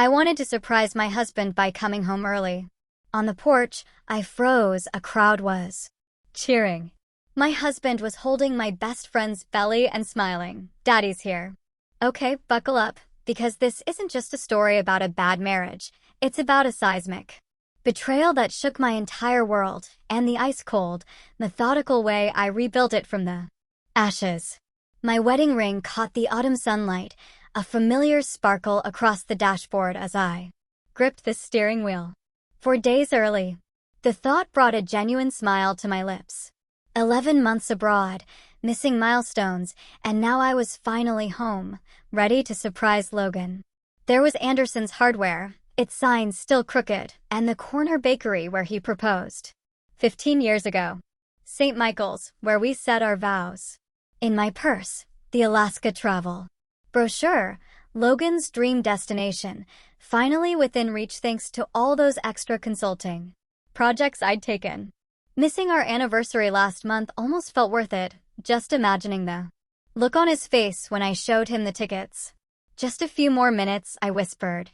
I wanted to surprise my husband by coming home early. On the porch, I froze. A crowd was cheering. My husband was holding my best friend's belly and smiling. "Daddy's here." Okay, buckle up, because this isn't just a story about a bad marriage. It's about a seismic betrayal that shook my entire world, and the ice-cold, methodical way I rebuilt it from the ashes. My wedding ring caught the autumn sunlight, a familiar sparkle across the dashboard as I gripped the steering wheel. 4 days early, the thought brought a genuine smile to my lips. 11 months abroad, missing milestones, and now I was finally home, ready to surprise Logan. There was Anderson's Hardware, its sign still crooked, and the corner bakery where he proposed 15 years ago. St. Michael's, where we said our vows. In my purse, the Alaska travel brochure, Logan's dream destination, finally within reach thanks to all those extra consulting projects I'd taken. Missing our anniversary last month almost felt worth it, just imagining the look on his face when I showed him the tickets. "Just a few more minutes," I whispered,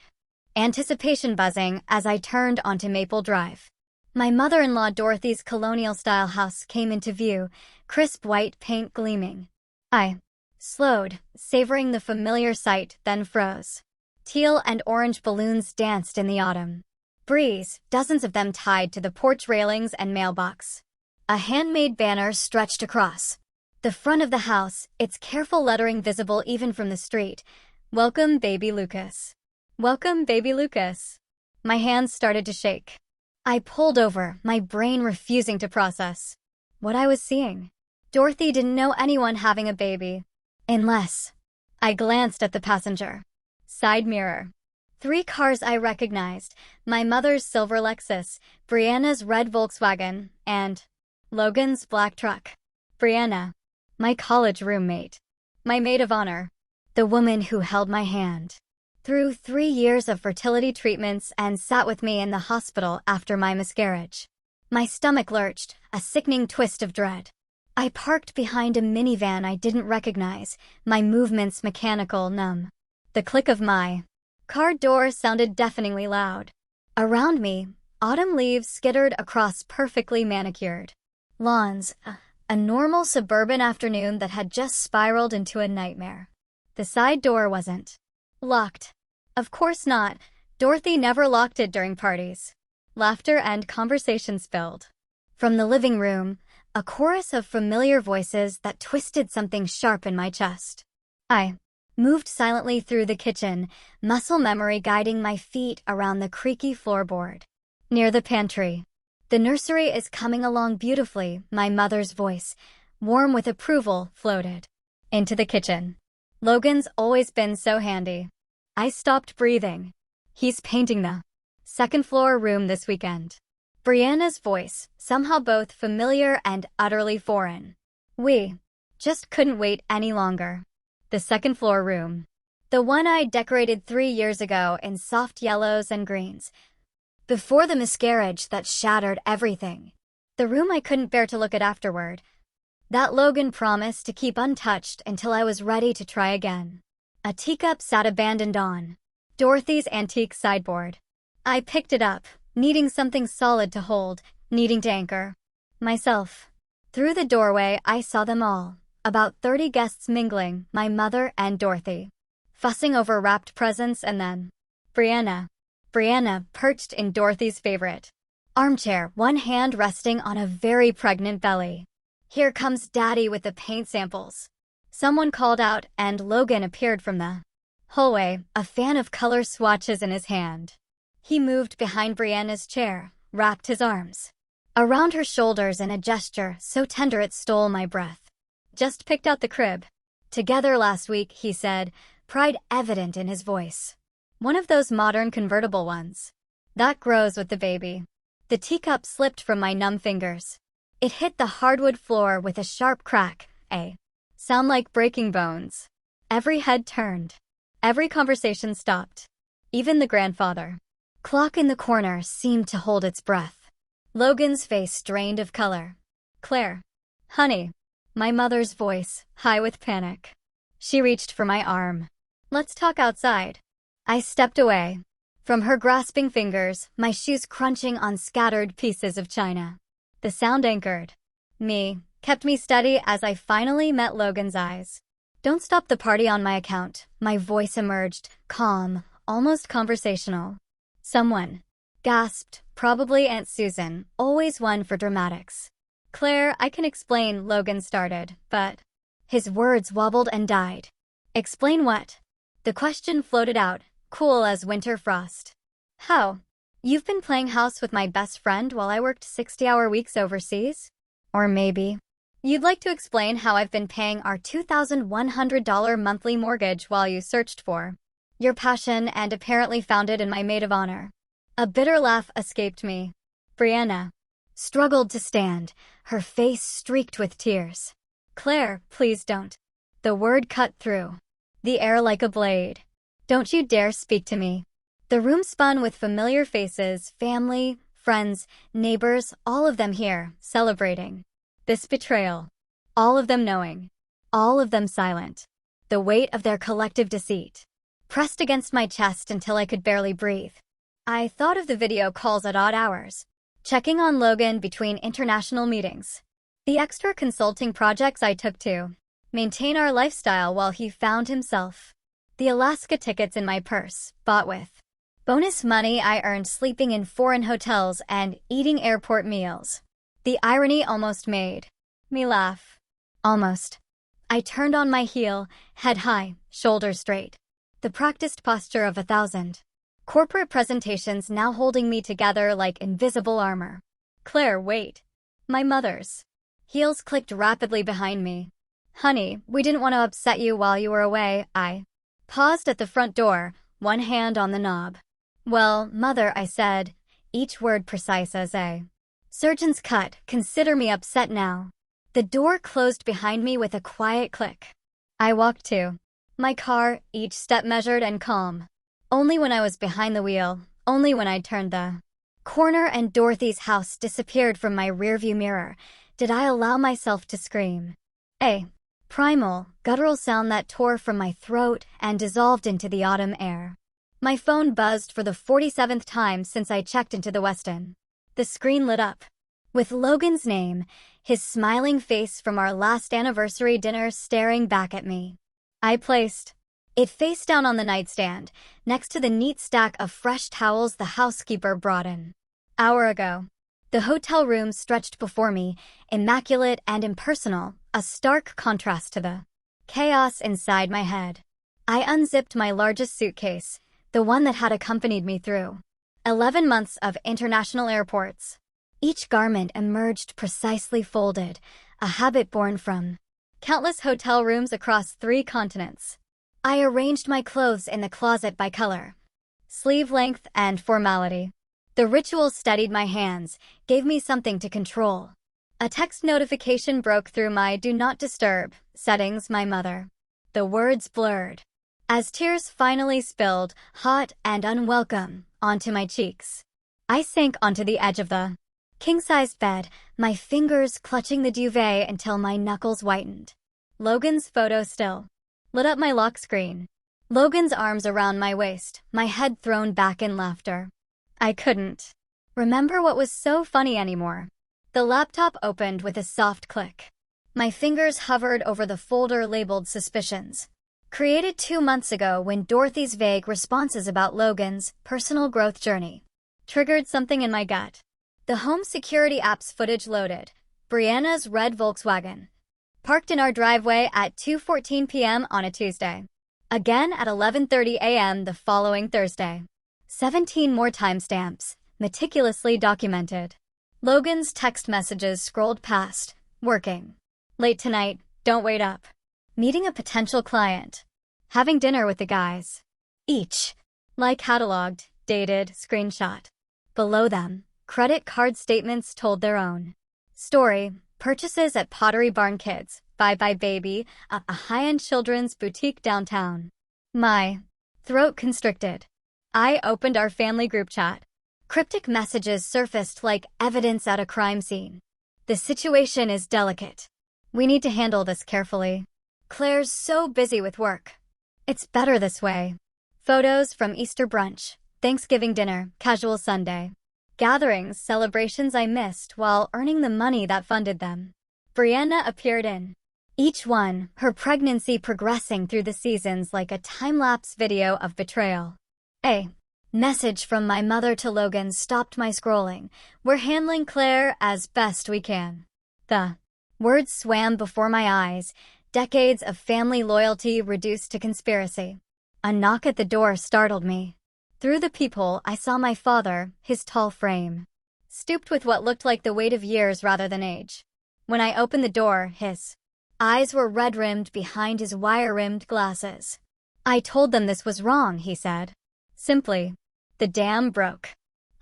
anticipation buzzing as I turned onto Maple Drive. My mother-in-law Dorothy's colonial-style house came into view, crisp white paint gleaming. I slowed, savoring the familiar sight, then froze. Teal and orange balloons danced in the autumn breeze, dozens of them tied to the porch railings and mailbox. A handmade banner stretched across the front of the house, its careful lettering visible even from the street. "Welcome, baby Lucas. Welcome, baby Lucas." My hands started to shake. I pulled over, my brain refusing to process what I was seeing. Dorothy didn't know anyone having a baby. Unless. I glanced at the passenger side mirror. 3 cars I recognized: my mother's silver Lexus, Brianna's red Volkswagen, and Logan's black truck. Brianna, my college roommate, my maid of honor, the woman who held my hand through 3 years of fertility treatments and sat with me in the hospital after my miscarriage. My stomach lurched, a sickening twist of dread. I parked behind a minivan I didn't recognize, my movements mechanical, numb. The click of my car door sounded deafeningly loud. Around me, autumn leaves skittered across perfectly manicured lawns, a normal suburban afternoon that had just spiraled into a nightmare. The side door wasn't locked. Of course not. Dorothy never locked it during parties. Laughter and conversation spilled from the living room, a chorus of familiar voices that twisted something sharp in my chest. I moved silently through the kitchen, muscle memory guiding my feet around the creaky floorboard. Near the pantry. "The nursery is coming along beautifully," my mother's voice, warm with approval, floated into the kitchen. "Logan's always been so handy." I stopped breathing. "He's painting the second-floor room this weekend." Brianna's voice, somehow both familiar and utterly foreign. We just couldn't wait any longer. The second-floor room. The one I decorated 3 years ago in soft yellows and greens. Before the miscarriage that shattered everything. The room I couldn't bear to look at afterward. That Logan promised to keep untouched until I was ready to try again. A teacup sat abandoned on Dorothy's antique sideboard. I picked it up, needing something solid to hold, needing to anchor myself. Through the doorway, I saw them all. About 30 guests mingling, my mother and Dorothy, fussing over wrapped presents, and then Brianna perched in Dorothy's favorite armchair, one hand resting on a very pregnant belly. "Here comes Daddy with the paint samples," someone called out, and Logan appeared from the hallway, a fan of color swatches in his hand. He moved behind Brianna's chair, wrapped his arms around her shoulders in a gesture so tender it stole my breath. "Just picked out the crib together last week," he said, pride evident in his voice. "One of those modern convertible ones that grows with the baby." The teacup slipped from my numb fingers. It hit the hardwood floor with a sharp crack, a sound like breaking bones. Every head turned. Every conversation stopped. Even the grandfather clock in the corner seemed to hold its breath. Logan's face drained of color. "Claire. Honey." My mother's voice, high with panic. She reached for my arm. "Let's talk outside." I stepped away. From her grasping fingers, my shoes crunching on scattered pieces of china. The sound anchored me, kept me steady as I finally met Logan's eyes. "Don't stop the party on my account," my voice emerged, calm, almost conversational. "Someone," gasped, probably Aunt Susan, always one for dramatics. "Claire, I can explain," Logan started, but his words wobbled and died. "Explain what?" The question floated out, cool as winter frost. "How? You've been playing house with my best friend while I worked 60-hour weeks overseas? Or maybe you'd like to explain how I've been paying our $2,100 monthly mortgage while you searched for your passion and apparently found it in my maid of honor." A bitter laugh escaped me. Brianna struggled to stand, her face streaked with tears. "Claire, please don't." The word cut through the air like a blade. "Don't you dare speak to me." The room spun with familiar faces, family, friends, neighbors, all of them here, celebrating this betrayal. All of them knowing. All of them silent. The weight of their collective deceit pressed against my chest until I could barely breathe. I thought of the video calls at odd hours, checking on Logan between international meetings, the extra consulting projects I took to maintain our lifestyle while he found himself, the Alaska tickets in my purse, bought with bonus money I earned sleeping in foreign hotels and eating airport meals. The irony almost made me laugh. Almost. I turned on my heel, head high, shoulders straight. The practiced posture of 1,000 corporate presentations now holding me together like invisible armor. "Claire, wait." My mother's heels clicked rapidly behind me. "Honey, we didn't want to upset you while you were away." I paused at the front door, one hand on the knob. "Well, Mother," I said, each word precise as a surgeon's cut. "Consider me upset now." The door closed behind me with a quiet click. I walked to my car, each step measured and calm. Only when I was behind the wheel, only when I turned the corner and Dorothy's house disappeared from my rearview mirror, did I allow myself to scream. A primal, guttural sound that tore from my throat and dissolved into the autumn air. My phone buzzed for the 47th time since I checked into the Westin. The screen lit up with Logan's name, his smiling face from our last anniversary dinner staring back at me. I placed it face down on the nightstand, next to the neat stack of fresh towels the housekeeper brought in hour ago. The hotel room stretched before me, immaculate and impersonal, a stark contrast to the chaos inside my head. I unzipped my largest suitcase, the one that had accompanied me through 11 months of international airports. Each garment emerged precisely folded, a habit born from countless hotel rooms across 3 continents. I arranged my clothes in the closet by color, sleeve length, and formality. The ritual steadied my hands, gave me something to control. A text notification broke through my Do Not Disturb settings, my mother. The words blurred as tears finally spilled, hot and unwelcome, onto my cheeks. I sank onto the edge of the king-sized bed, my fingers clutching the duvet until my knuckles whitened. Logan's photo still lit up my lock screen. Logan's arms around my waist, my head thrown back in laughter. I couldn't remember what was so funny anymore. The laptop opened with a soft click. My fingers hovered over the folder labeled Suspicions, created 2 months ago when Dorothy's vague responses about Logan's personal growth journey triggered something in my gut. The home security app's footage loaded. Brianna's red Volkswagen, parked in our driveway at 2:14 p.m. on a Tuesday. Again at 11:30 a.m. the following Thursday. 17 more timestamps, meticulously documented. Logan's text messages scrolled past. Working late tonight, don't wait up. Meeting a potential client. Having dinner with the guys. Each like cataloged, dated, screenshot. Below them, credit card statements told their own story. Purchases at Pottery Barn Kids, Bye Bye Baby, a high-end children's boutique downtown. My throat constricted. I opened our family group chat. Cryptic messages surfaced like evidence at a crime scene. The situation is delicate. We need to handle this carefully. Claire's so busy with work. It's better this way. Photos from Easter brunch. Thanksgiving dinner, casual Sunday. Gatherings, celebrations I missed while earning the money that funded them. Brianna appeared in each one, her pregnancy progressing through the seasons like a time-lapse video of betrayal. A message from my mother to Logan stopped my scrolling. We're handling Claire as best we can. The words swam before my eyes, decades of family loyalty reduced to conspiracy. A knock at the door startled me. Through the peephole, I saw my father, his tall frame, stooped with what looked like the weight of years rather than age. When I opened the door, his eyes were red-rimmed behind his wire-rimmed glasses. I told them this was wrong, he said. Simply, the dam broke.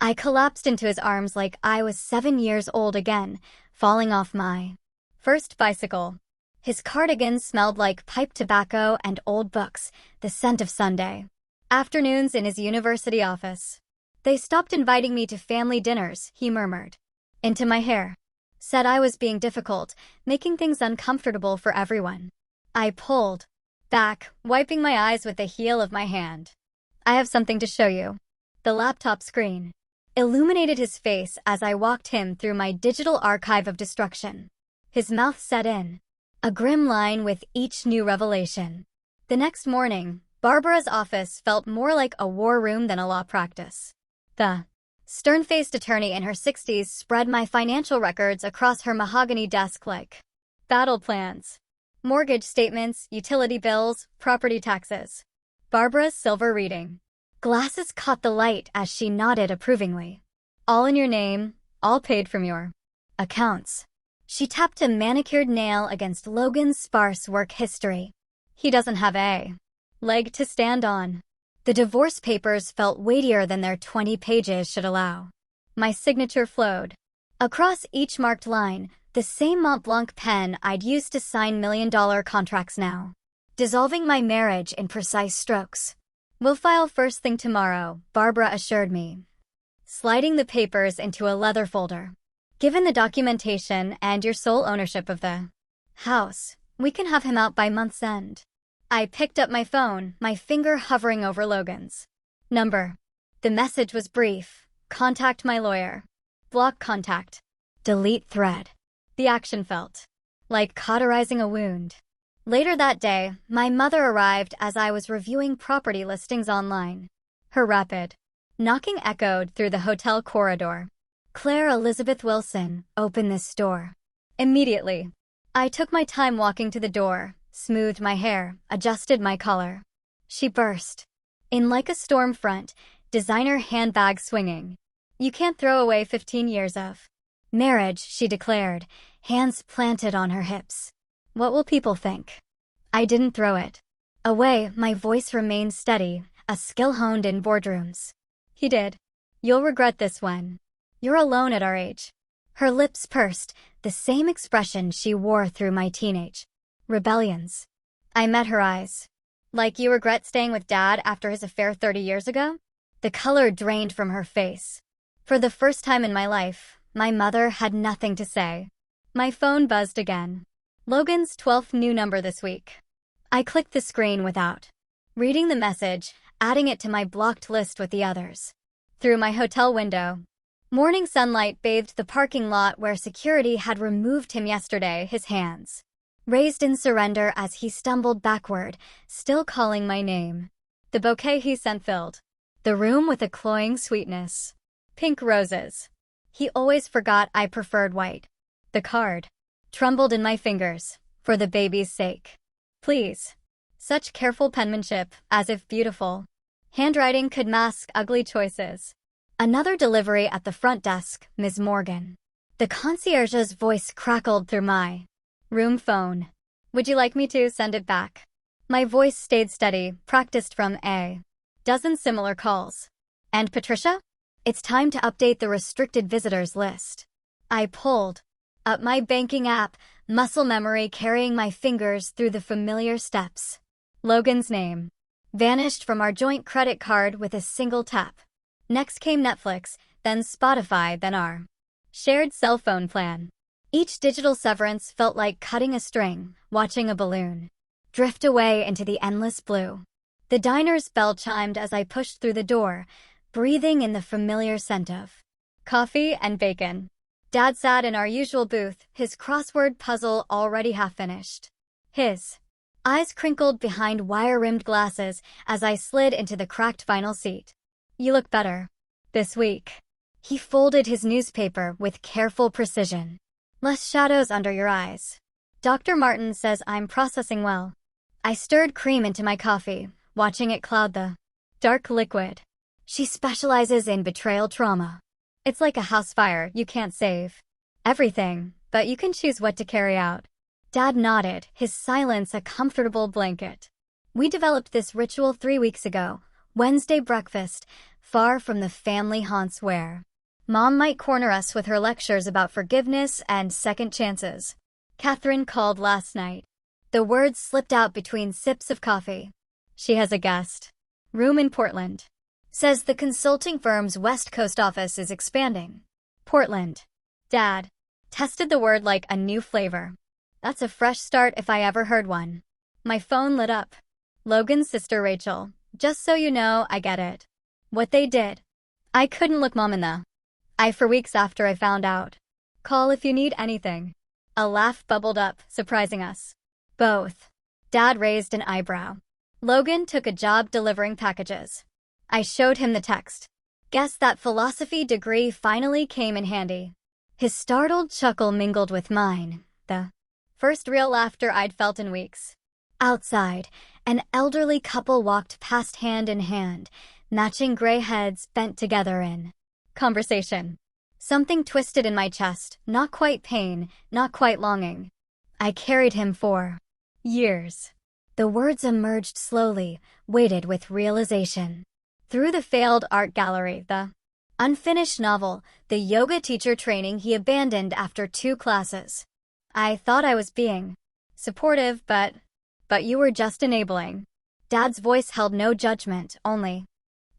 I collapsed into his arms like I was 7 years old again, falling off my first bicycle. His cardigan smelled like pipe tobacco and old books, the scent of Sunday afternoons in his university office. They stopped inviting me to family dinners, he murmured into my hair. Said I was being difficult, making things uncomfortable for everyone. I pulled back, wiping my eyes with the heel of my hand. I have something to show you. The laptop screen illuminated his face as I walked him through my digital archive of destruction. His mouth set in a grim line with each new revelation. The next morning, Barbara's office felt more like a war room than a law practice. The stern-faced attorney in her 60s spread my financial records across her mahogany desk like battle plans. Mortgage statements, utility bills, property taxes. Barbara's silver reading glasses caught the light as she nodded approvingly. All in your name, all paid from your accounts. She tapped a manicured nail against Logan's sparse work history. He doesn't have a leg to stand on. The divorce papers felt weightier than their 20 pages should allow. My signature flowed across each marked line, the same Mont Blanc pen I'd used to sign million-dollar contracts now, dissolving my marriage in precise strokes. We'll file first thing tomorrow, Barbara assured me, sliding the papers into a leather folder. Given the documentation and your sole ownership of the house, we can have him out by month's end. I picked up my phone, my finger hovering over Logan's number. The message was brief. Contact my lawyer. Block contact. Delete thread. The action felt like cauterizing a wound. Later that day, my mother arrived as I was reviewing property listings online. Her rapid knocking echoed through the hotel corridor. Claire Elizabeth Wilson, open this door. Immediately, I took my time walking to the door, smoothed my hair, adjusted my collar. She burst in like a storm front, designer handbag swinging. You can't throw away 15 years of marriage, she declared, hands planted on her hips. What will people think? I didn't throw it away. My voice remained steady, a skill honed in boardrooms. He did. You'll regret this when you're alone at our age. Her lips pursed, the same expression she wore through my teenage rebellions. I met her eyes. Like you regret staying with Dad after his affair 30 years ago? The color drained from her face. For the first time in my life, my mother had nothing to say. My phone buzzed again. Logan's 12th new number this week. I clicked the screen without reading the message, adding it to my blocked list with the others. Through my hotel window, morning sunlight bathed the parking lot where security had removed him yesterday, his hands raised in surrender as he stumbled backward, still calling my name. The bouquet he sent filled the room with a cloying sweetness. Pink roses. He always forgot I preferred white. The card trembled in my fingers, for the baby's sake. Please. Such careful penmanship, as if beautiful handwriting could mask ugly choices. Another delivery at the front desk, Ms. Morgan. The concierge's voice crackled through my room phone. Would you like me to send it back? My voice stayed steady, practiced from a dozen similar calls. And Patricia? It's time to update the restricted visitors list. I pulled up my banking app, muscle memory carrying my fingers through the familiar steps. Logan's name vanished from our joint credit card with a single tap. Next came Netflix, then Spotify, then our shared cell phone plan. Each digital severance felt like cutting a string, watching a balloon drift away into the endless blue. The diner's bell chimed as I pushed through the door, breathing in the familiar scent of coffee and bacon. Dad sat in our usual booth, his crossword puzzle already half finished. His eyes crinkled behind wire-rimmed glasses as I slid into the cracked vinyl seat. "You look better this week." He folded his newspaper with careful precision. "Less shadows under your eyes. Dr. Martin says I'm processing well." I stirred cream into my coffee, watching it cloud the dark liquid. "She specializes in betrayal trauma. It's like a house fire, you can't save everything, but you can choose what to carry out." Dad nodded, his silence a comfortable blanket. "We developed this ritual 3 weeks ago, Wednesday breakfast, far from the family haunts where Mom might corner us with her lectures about forgiveness and second chances. Catherine called last night." The words slipped out between sips of coffee. "She has a guest room in Portland. Says the consulting firm's West Coast office is expanding." Portland. Dad tested the word like a new flavor. "That's a fresh start if I ever heard one." My phone lit up. "Logan's sister Rachel. Just so you know, I get it. What they did. I couldn't look Mom in the eye for weeks after I found out. Call if you need anything." A laugh bubbled up, surprising us both. Dad raised an eyebrow. "Logan took a job delivering packages." I showed him the text. Guess that philosophy degree finally came in handy. His startled chuckle mingled with mine, the first real laughter I'd felt in weeks. Outside, an elderly couple walked past hand in hand, matching gray heads bent together in conversation. Something twisted in my chest, not quite pain, not quite longing. "I carried him for years." The words emerged slowly, weighted with realization. Through the failed art gallery, the unfinished novel, the yoga teacher training he abandoned after 2 classes. I thought I was being supportive, but you were just enabling. Dad's voice held no judgment, only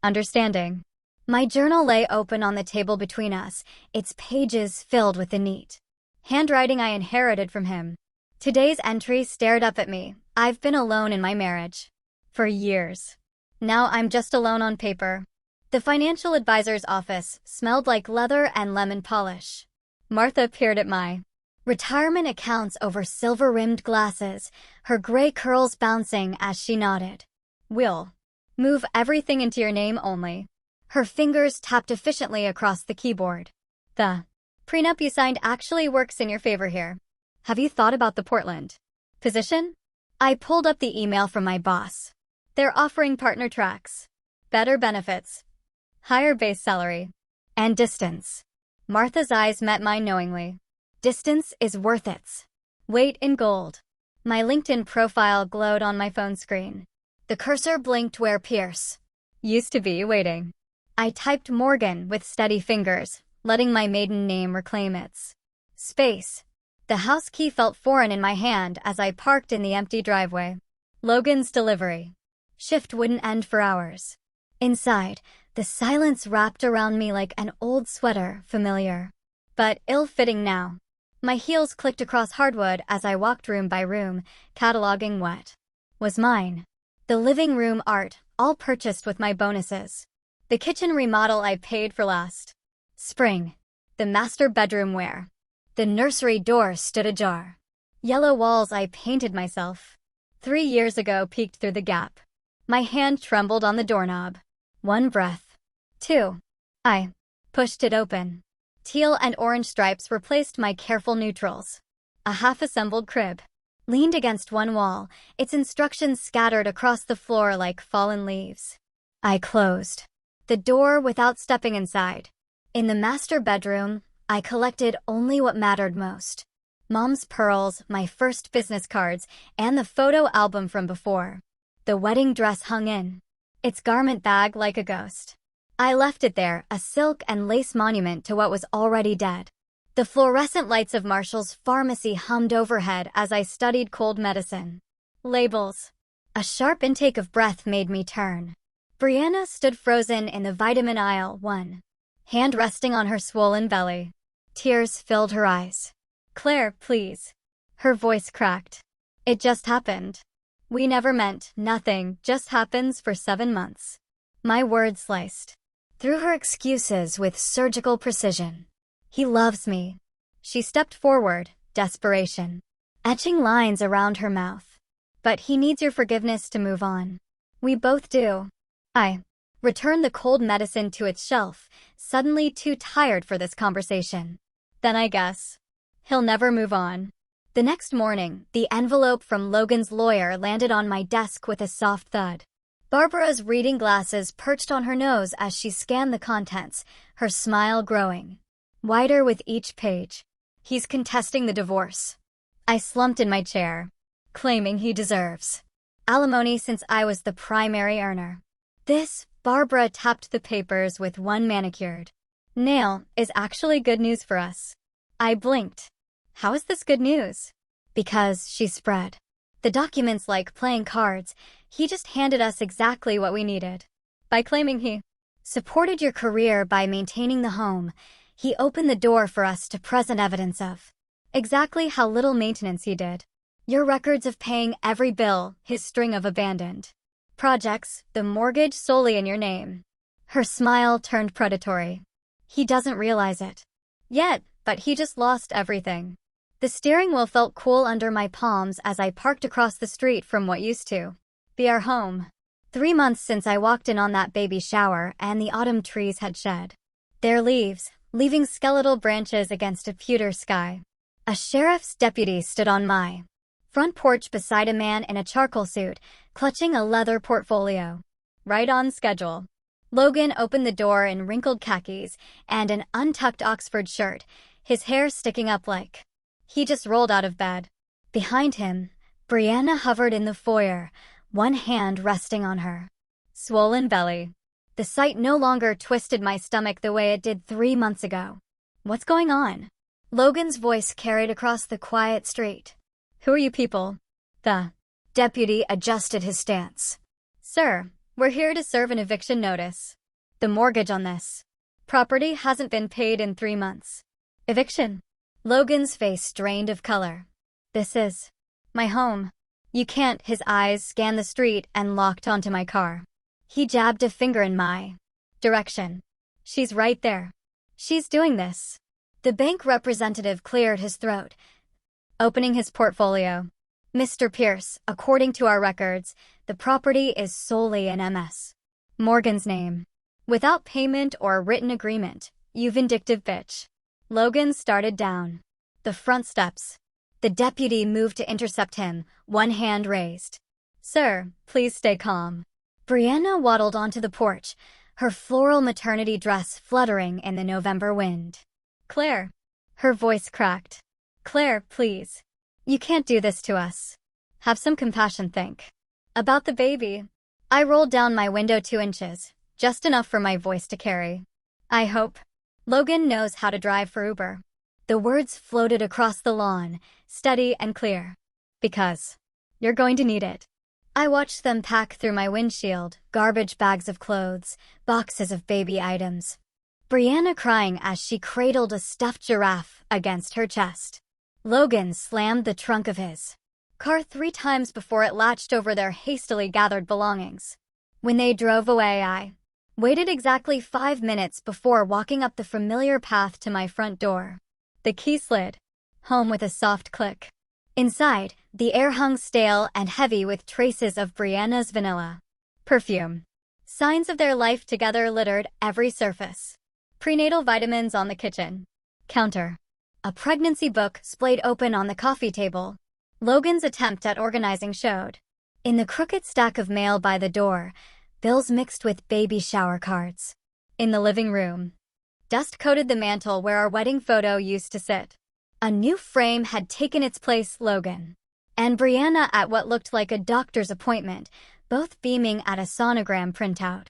understanding. My journal lay open on the table between us, its pages filled with the neat handwriting I inherited from him. Today's entry stared up at me. "I've been alone in my marriage for years. Now I'm just alone on paper." The financial advisor's office smelled like leather and lemon polish. Martha peered at my retirement accounts over silver-rimmed glasses, her gray curls bouncing as she nodded. "We'll move everything into your name only." Her fingers tapped efficiently across the keyboard. "The prenup you signed actually works in your favor here. Have you thought about the Portland position?" I pulled up the email from my boss. "They're offering partner tracks, better benefits, higher base salary, and distance." Martha's eyes met mine knowingly. "Distance is worth its weight in gold." My LinkedIn profile glowed on my phone screen. The cursor blinked where Pierce used to be waiting. I typed Morgan with steady fingers, letting my maiden name reclaim its space. The house key felt foreign in my hand as I parked in the empty driveway. Logan's delivery shift wouldn't end for hours. Inside, the silence wrapped around me like an old sweater, familiar but ill-fitting now. My heels clicked across hardwood as I walked room by room, cataloging what was mine. The living room art, all purchased with my bonuses. The kitchen remodel I paid for last spring. The master bedroom where the nursery door stood ajar. Yellow walls I painted myself 3 years ago peeked through the gap. My hand trembled on the doorknob. 1 breath. 2. I pushed it open. Teal and orange stripes replaced my careful neutrals. A half-assembled crib leaned against one wall, its instructions scattered across the floor like fallen leaves. I closed the door without stepping inside. In the master bedroom, I collected only what mattered most. Mom's pearls, my first business cards, and the photo album from before. The wedding dress hung in its garment bag like a ghost. I left it there, a silk and lace monument to what was already dead. The fluorescent lights of Marshall's pharmacy hummed overhead as I studied cold medicine labels. A sharp intake of breath made me turn. Brianna stood frozen in the vitamin aisle, one hand resting on her swollen belly. Tears filled her eyes. "Claire, please." Her voice cracked. "It just happened. We never meant, nothing just happens for 7 months." My words sliced threw her excuses with surgical precision. He loves me. She stepped forward, desperation, etching lines around her mouth. But he needs your forgiveness to move on. We both do. I returned the cold medicine to its shelf, suddenly too tired for this conversation. Then I guess he'll never move on. The next morning, the envelope from Logan's lawyer landed on my desk with a soft thud. Barbara's reading glasses perched on her nose as she scanned the contents, her smile growing wider with each page. He's contesting the divorce. I slumped in my chair, claiming he deserves alimony since I was the primary earner. This, Barbara tapped the papers with one manicured nail, is actually good news for us. I blinked. How is this good news? Because, she spread the documents like playing cards, he just handed us exactly what we needed. By claiming he supported your career by maintaining the home, he opened the door for us to present evidence of exactly how little maintenance he did. Your records of paying every bill, his string of abandoned projects, the mortgage solely in your name. Her smile turned predatory. He doesn't realize it yet, but he just lost everything. The steering wheel felt cool under my palms as I parked across the street from what used to be our home. 3 months since I walked in on that baby shower, and the autumn trees had shed their leaves, leaving skeletal branches against a pewter sky. A sheriff's deputy stood on my front porch beside a man in a charcoal suit, clutching a leather portfolio. Right on schedule. Logan opened the door in wrinkled khakis and an untucked Oxford shirt, his hair sticking up like he just rolled out of bed. Behind him, Brianna hovered in the foyer, one hand resting on her swollen belly. The sight no longer twisted my stomach the way it did 3 months ago. What's going on? Logan's voice carried across the quiet street. Who are you people? The deputy adjusted his stance. Sir, we're here to serve an eviction notice. The mortgage on this property hasn't been paid in 3 months. Eviction? Logan's face drained of color. This is my home. You can't. His eyes scanned the street and locked onto my car. He jabbed a finger in my direction. She's right there. She's doing this. The bank representative cleared his throat, opening his portfolio. Mr. Pierce, according to our records, the property is solely in MS Morgan's name. Without payment or written agreement, you vindictive bitch. Logan started down the front steps. The deputy moved to intercept him, one hand raised. Sir, please stay calm. Brianna waddled onto the porch, her floral maternity dress fluttering in the November wind. Claire. Her voice cracked. Claire, please. You can't do this to us. Have some compassion, think about the baby. I rolled down my window 2 inches, just enough for my voice to carry. I hope Logan knows how to drive for Uber. The words floated across the lawn, steady and clear. Because you're going to need it. I watched them pack through my windshield, garbage bags of clothes, boxes of baby items. Brianna crying as she cradled a stuffed giraffe against her chest. Logan slammed the trunk of his car 3 times before it latched over their hastily gathered belongings. When they drove away, I waited exactly 5 minutes before walking up the familiar path to my front door. The key slid home with a soft click. Inside, the air hung stale and heavy with traces of Brianna's vanilla perfume. Signs of their life together littered every surface. Prenatal vitamins on the kitchen counter. A pregnancy book splayed open on the coffee table. Logan's attempt at organizing showed. In the crooked stack of mail by the door, bills mixed with baby shower cards. In the living room, dust coated the mantel where our wedding photo used to sit. A new frame had taken its place. Logan and Brianna at what looked like a doctor's appointment, both beaming at a sonogram printout.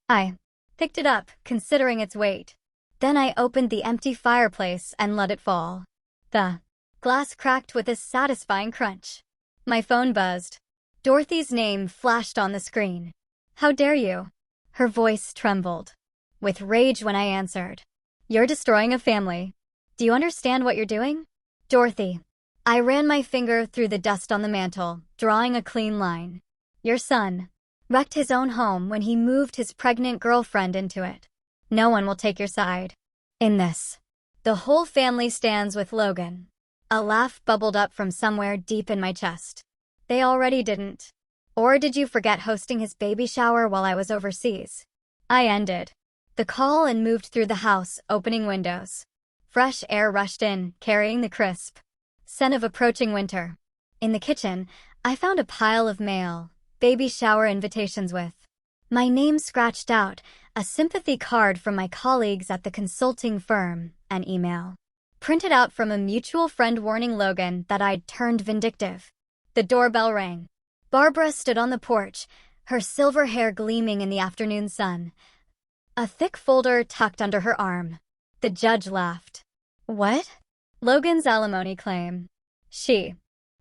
I picked it up, considering its weight. Then I opened the empty fireplace and let it fall. The glass cracked with a satisfying crunch. My phone buzzed. Dorothy's name flashed on the screen. How dare you? Her voice trembled with rage when I answered. You're destroying a family. Do you understand what you're doing? Dorothy. I ran my finger through the dust on the mantel, drawing a clean line. Your son wrecked his own home when he moved his pregnant girlfriend into it. No one will take your side. In this, the whole family stands with Logan. A laugh bubbled up from somewhere deep in my chest. They already didn't. Or did you forget hosting his baby shower while I was overseas? I ended the call and moved through the house, opening windows. Fresh air rushed in, carrying the crisp scent of approaching winter. In the kitchen, I found a pile of mail, baby shower invitations with my name scratched out, a sympathy card from my colleagues at the consulting firm, an email printed out from a mutual friend warning Logan that I'd turned vindictive. The doorbell rang. Barbara stood on the porch, her silver hair gleaming in the afternoon sun, a thick folder tucked under her arm. The judge laughed. What? Logan's alimony claim. She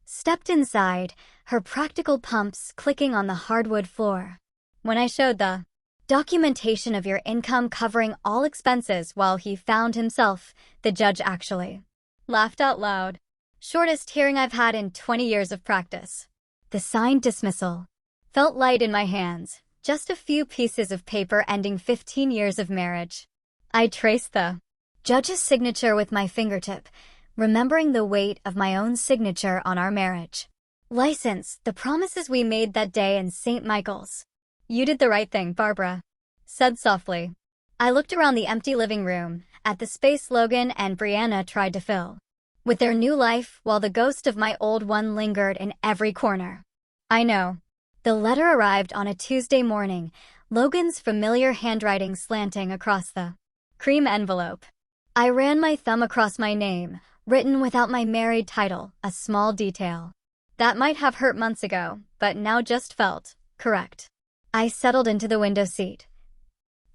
stepped inside, her practical pumps clicking on the hardwood floor. When I showed the documentation of your income covering all expenses while he found himself, the judge actually laughed out loud. Shortest hearing I've had in 20 years of practice. The signed dismissal felt light in my hands, just a few pieces of paper ending 15 years of marriage. I traced the judge's signature with my fingertip, remembering the weight of my own signature on our marriage license, the promises we made that day in St. Michael's. You did the right thing, Barbara said softly. I looked around the empty living room, at the space Logan and Brianna tried to fill with their new life while the ghost of my old one lingered in every corner. I know. The letter arrived on a Tuesday morning, Logan's familiar handwriting slanting across the cream envelope. I ran my thumb across my name, written without my married title, a small detail that might have hurt months ago, but now just felt correct. I settled into the window seat,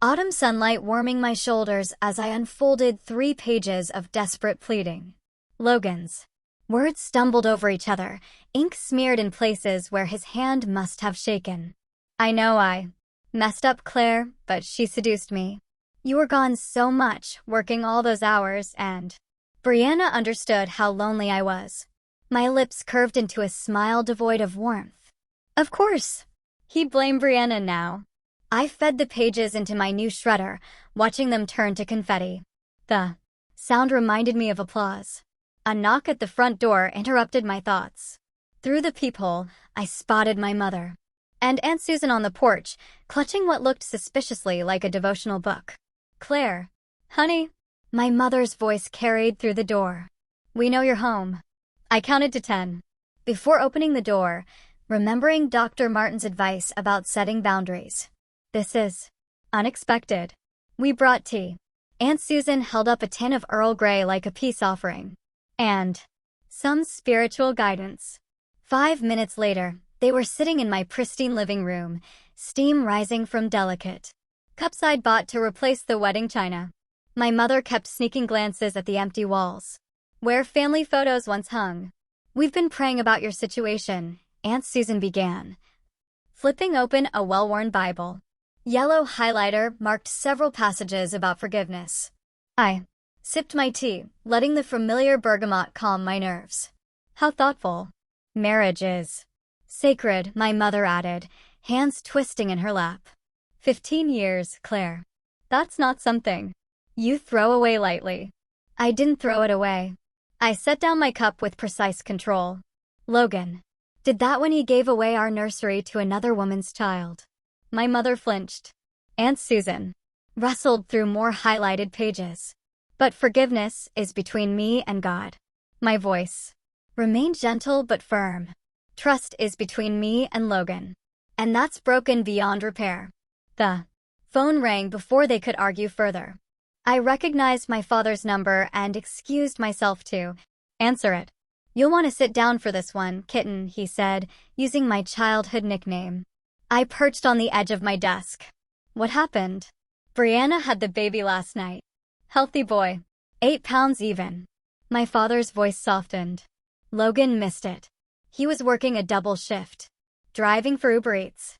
autumn sunlight warming my shoulders as I unfolded 3 pages of desperate pleading. Logan's words stumbled over each other, ink smeared in places where his hand must have shaken. I know I messed up Claire, but she seduced me. You were gone so much, working all those hours, and Brianna understood how lonely I was. My lips curved into a smile devoid of warmth. Of course. He blamed Brianna now. I fed the pages into my new shredder, watching them turn to confetti. The sound reminded me of applause. A knock at the front door interrupted my thoughts. Through the peephole, I spotted my mother and Aunt Susan on the porch, clutching what looked suspiciously like a devotional book. Claire, honey, my mother's voice carried through the door. We know you're home. I counted to 10. Before opening the door, remembering Dr. Martin's advice about setting boundaries. This is unexpected. We brought tea. Aunt Susan held up a tin of Earl Grey like a peace offering. And some spiritual guidance. 5 minutes later, they were sitting in my pristine living room, steam rising from delicate cups I'd bought to replace the wedding china. My mother kept sneaking glances at the empty walls, where family photos once hung. We've been praying about your situation, Aunt Susan began, flipping open a well-worn Bible. Yellow highlighter marked several passages about forgiveness. I sipped my tea, letting the familiar bergamot calm my nerves. How thoughtful. Marriage is sacred, my mother added, hands twisting in her lap. 15 years, Claire. That's not something you throw away lightly. I didn't throw it away. I set down my cup with precise control. Logan did that when he gave away our nursery to another woman's child. My mother flinched. Aunt Susan rustled through more highlighted pages. But forgiveness is between me and God. My voice remained gentle but firm. Trust is between me and Logan. And that's broken beyond repair. The phone rang before they could argue further. I recognized my father's number and excused myself to answer it. You'll want to sit down for this one, kitten, he said, using my childhood nickname. I perched on the edge of my desk. What happened? Brianna had the baby last night. Healthy boy. 8 pounds even. My father's voice softened. Logan missed it. He was working a double shift, driving for Uber Eats.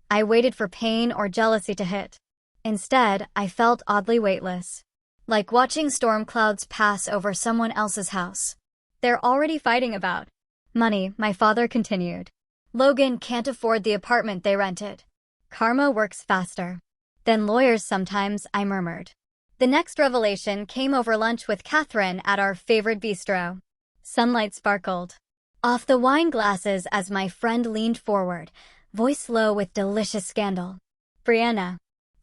I waited for pain or jealousy to hit. Instead, I felt oddly weightless, like watching storm clouds pass over someone else's house. They're already fighting about money, my father continued. Logan can't afford the apartment they rented. Karma works faster Then lawyers sometimes, I murmured. The next revelation came over lunch with Catherine at our favorite bistro. Sunlight sparkled off the wine glasses as my friend leaned forward, voice low with delicious scandal. Brianna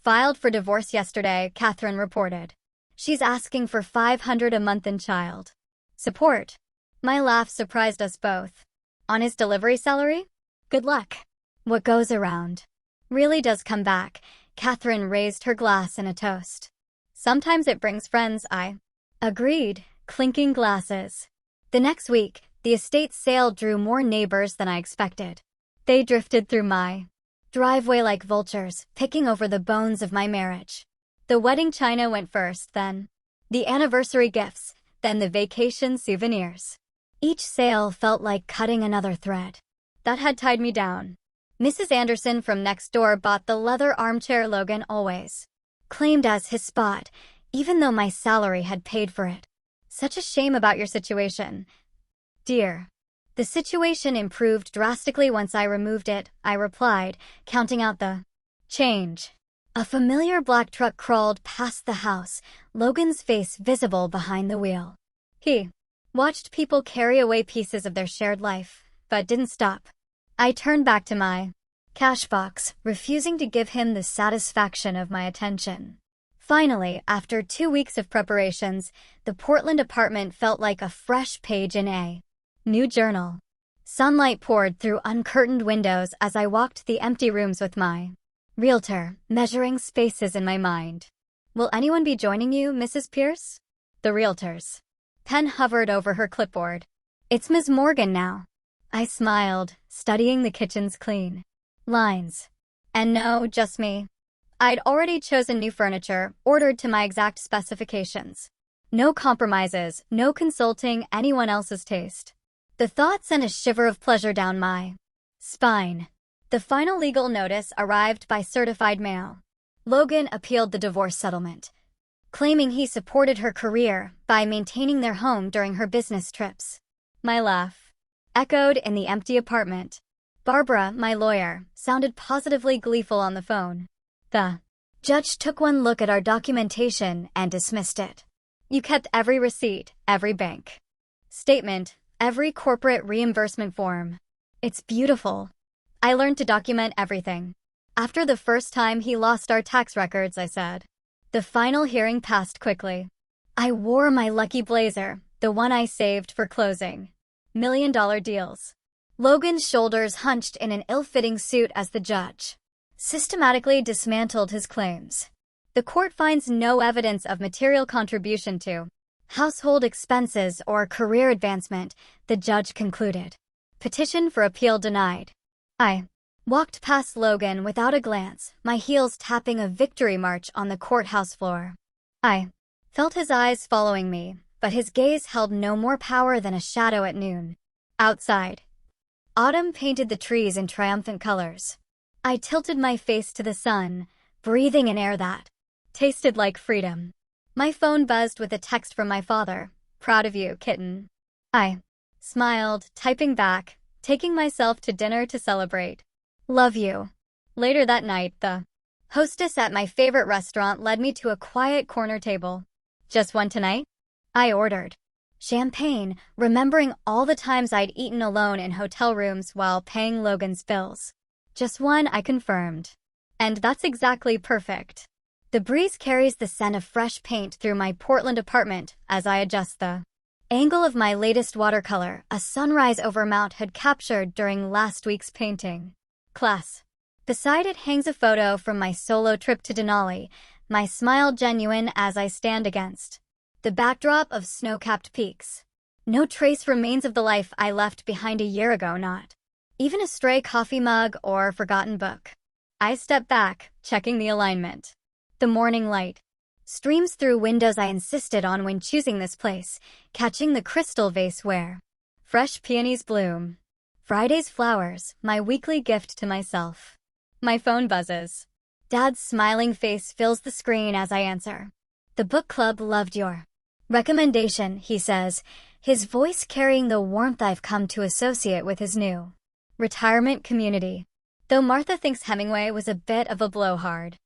filed for divorce yesterday, Catherine reported. She's asking for $500 a month in child support. My laugh surprised us both. On his delivery salary? Good luck. What goes around really does come back. Catherine raised her glass in a toast. Sometimes it brings friends, I agreed, clinking glasses. The next week, the estate sale drew more neighbors than I expected. They drifted through my driveway like vultures, picking over the bones of my marriage. The wedding china went first, then the anniversary gifts, then the vacation souvenirs. Each sale felt like cutting another thread that had tied me down. Mrs. Anderson from next door bought the leather armchair Logan always claimed as his spot, even though my salary had paid for it. Such a shame about your situation, dear. The situation improved drastically once I removed it, I replied, counting out the change. A familiar black truck crawled past the house, Logan's face visible behind the wheel. He watched people carry away pieces of their shared life, but didn't stop. I turned back to my cash box, refusing to give him the satisfaction of my attention. Finally, after 2 weeks of preparations, the Portland apartment felt like a fresh page in a new journal. Sunlight poured through uncurtained windows as I walked the empty rooms with my realtor, measuring spaces in my mind. Will anyone be joining you, Mrs. Pierce? The realtor's pen hovered over her clipboard. It's Ms. Morgan now. I smiled, studying the kitchen's clean lines. And no, just me. I'd already chosen new furniture, ordered to my exact specifications. No compromises, no consulting anyone else's taste. The thought sent a shiver of pleasure down my spine. The final legal notice arrived by certified mail. Logan appealed the divorce settlement, claiming he supported her career by maintaining their home during her business trips. My laugh echoed in the empty apartment. Barbara, my lawyer, sounded positively gleeful on the phone. The judge took one look at our documentation and dismissed it. You kept every receipt, every bank statement, every corporate reimbursement form. It's beautiful. I learned to document everything. After the first time he lost our tax records, I said. The final hearing passed quickly. I wore my lucky blazer, the one I saved for closing $1 million deals. Logan's shoulders hunched in an ill-fitting suit as the judge systematically dismantled his claims. The court finds no evidence of material contribution to household expenses or career advancement, the judge concluded. Petition for appeal denied. I walked past Logan without a glance, my heels tapping a victory march on the courthouse floor. I felt his eyes following me, but his gaze held no more power than a shadow at noon. Outside, autumn painted the trees in triumphant colors. I tilted my face to the sun, breathing in air that tasted like freedom. My phone buzzed with a text from my father. Proud of you, kitten. I smiled, typing back, taking myself to dinner to celebrate. Love you. Later that night, the hostess at my favorite restaurant led me to a quiet corner table. Just one tonight? I ordered champagne, remembering all the times I'd eaten alone in hotel rooms while paying Logan's bills. Just one, I confirmed. And that's exactly perfect. The breeze carries the scent of fresh paint through my Portland apartment as I adjust the angle of my latest watercolor, a sunrise over Mount had captured during last week's painting class. Beside it hangs a photo from my solo trip to Denali, my smile genuine as I stand against the backdrop of snow-capped peaks. No trace remains of the life I left behind a year ago, not even a stray coffee mug or forgotten book. I step back, checking the alignment. The morning light streams through windows I insisted on when choosing this place, catching the crystal vase where fresh peonies bloom. Friday's flowers, my weekly gift to myself. My phone buzzes. Dad's smiling face fills the screen as I answer. The book club loved your recommendation, he says, his voice carrying the warmth I've come to associate with his new retirement community. Though Martha thinks Hemingway was a bit of a blowhard.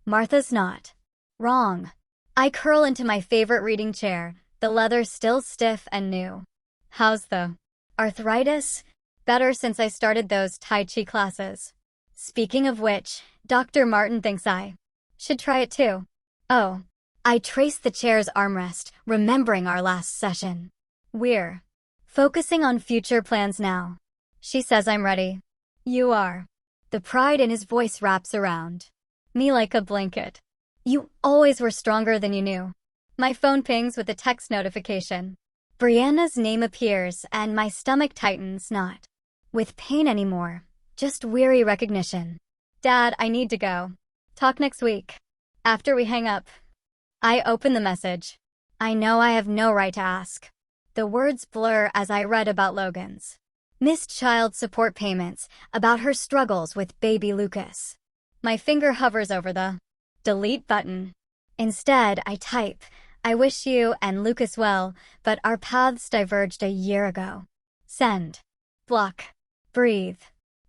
Martha's not. Wrong. I curl into my favorite reading chair, the leather still stiff and new. How's the arthritis? Better since I started those Tai Chi classes. Speaking of which, Dr. Martin thinks I should try it too. Oh. I trace the chair's armrest, remembering our last session. We're focusing on future plans now. She says I'm ready. You are. The pride in his voice wraps around me like a blanket. You always were stronger than you knew. My phone pings with a text notification. Brianna's name appears and my stomach tightens, not with pain anymore, just weary recognition. Dad, I need to go. Talk next week. After we hang up. I open the message. I know I have no right to ask. The words blur as I read about Logan's missed child support payments, about her struggles with baby Lucas. My finger hovers over the delete button. Instead, I type, I wish you and Lucas well, but our paths diverged a year ago. Send. Block. Breathe.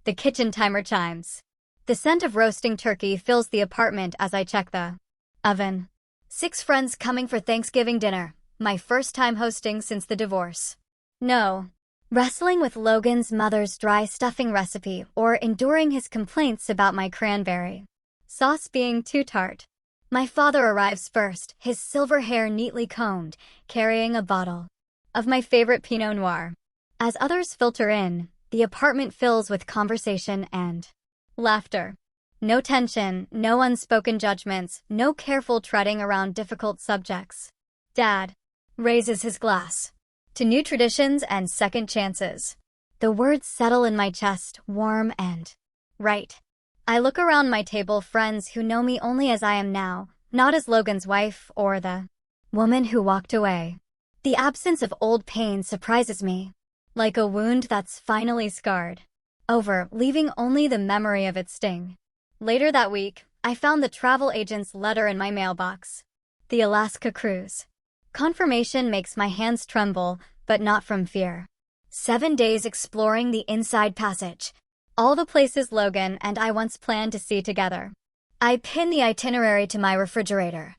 The kitchen timer chimes. The scent of roasting turkey fills the apartment as I check the oven. 6 friends coming for Thanksgiving dinner, my first time hosting since the divorce. No. Wrestling with Logan's mother's dry stuffing recipe or enduring his complaints about my cranberry sauce being too tart. My father arrives first, his silver hair neatly combed, carrying a bottle of my favorite Pinot Noir. As others filter in, the apartment fills with conversation and laughter. No tension, no unspoken judgments, no careful treading around difficult subjects. Dad raises his glass to new traditions and second chances. The words settle in my chest, warm and right. I look around my table, friends who know me only as I am now, not as Logan's wife or the woman who walked away. The absence of old pain surprises me, like a wound that's finally scarred over, leaving only the memory of its sting. Later that week, I found the travel agent's letter in my mailbox. The Alaska cruise. Confirmation makes my hands tremble, but not from fear. 7 days exploring the Inside Passage. All the places Logan and I once planned to see together. I pin the itinerary to my refrigerator,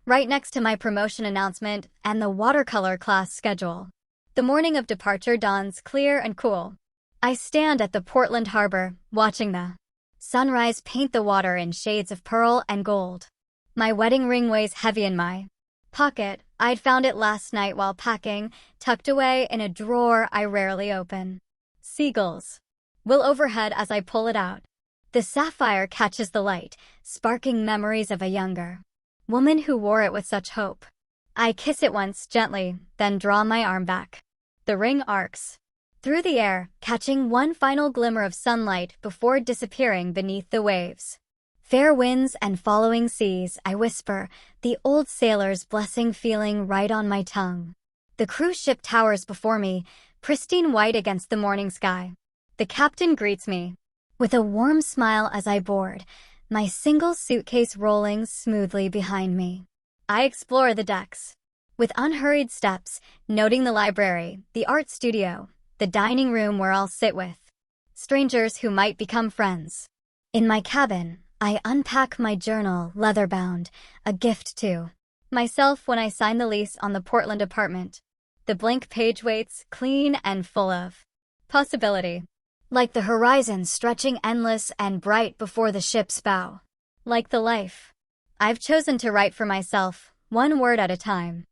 right next to my promotion announcement and the watercolor class schedule. The morning of departure dawns clear and cool. I stand at the Portland harbor, watching the sunrise paint the water in shades of pearl and gold. My wedding ring weighs heavy in my pocket. I'd found it last night while packing, tucked away in a drawer I rarely open. Seagulls will overhead as I pull it out. The sapphire catches the light, sparking memories of a younger woman who wore it with such hope. I kiss it once gently, then draw my arm back. The ring arcs through the air, catching one final glimmer of sunlight before disappearing beneath the waves. Fair winds and following seas, I whisper, the old sailor's blessing feeling right on my tongue. The cruise ship towers before me, pristine white against the morning sky. The captain greets me with a warm smile as I board, my single suitcase rolling smoothly behind me. I explore the decks with unhurried steps, noting the library, the art studio, the dining room where I'll sit with strangers who might become friends. In my cabin, I unpack my journal, leather-bound, a gift to myself when I sign the lease on the Portland apartment. The blank page waits, clean and full of possibility. Like the horizon stretching endless and bright before the ship's bow. Like the life I've chosen to write for myself, one word at a time.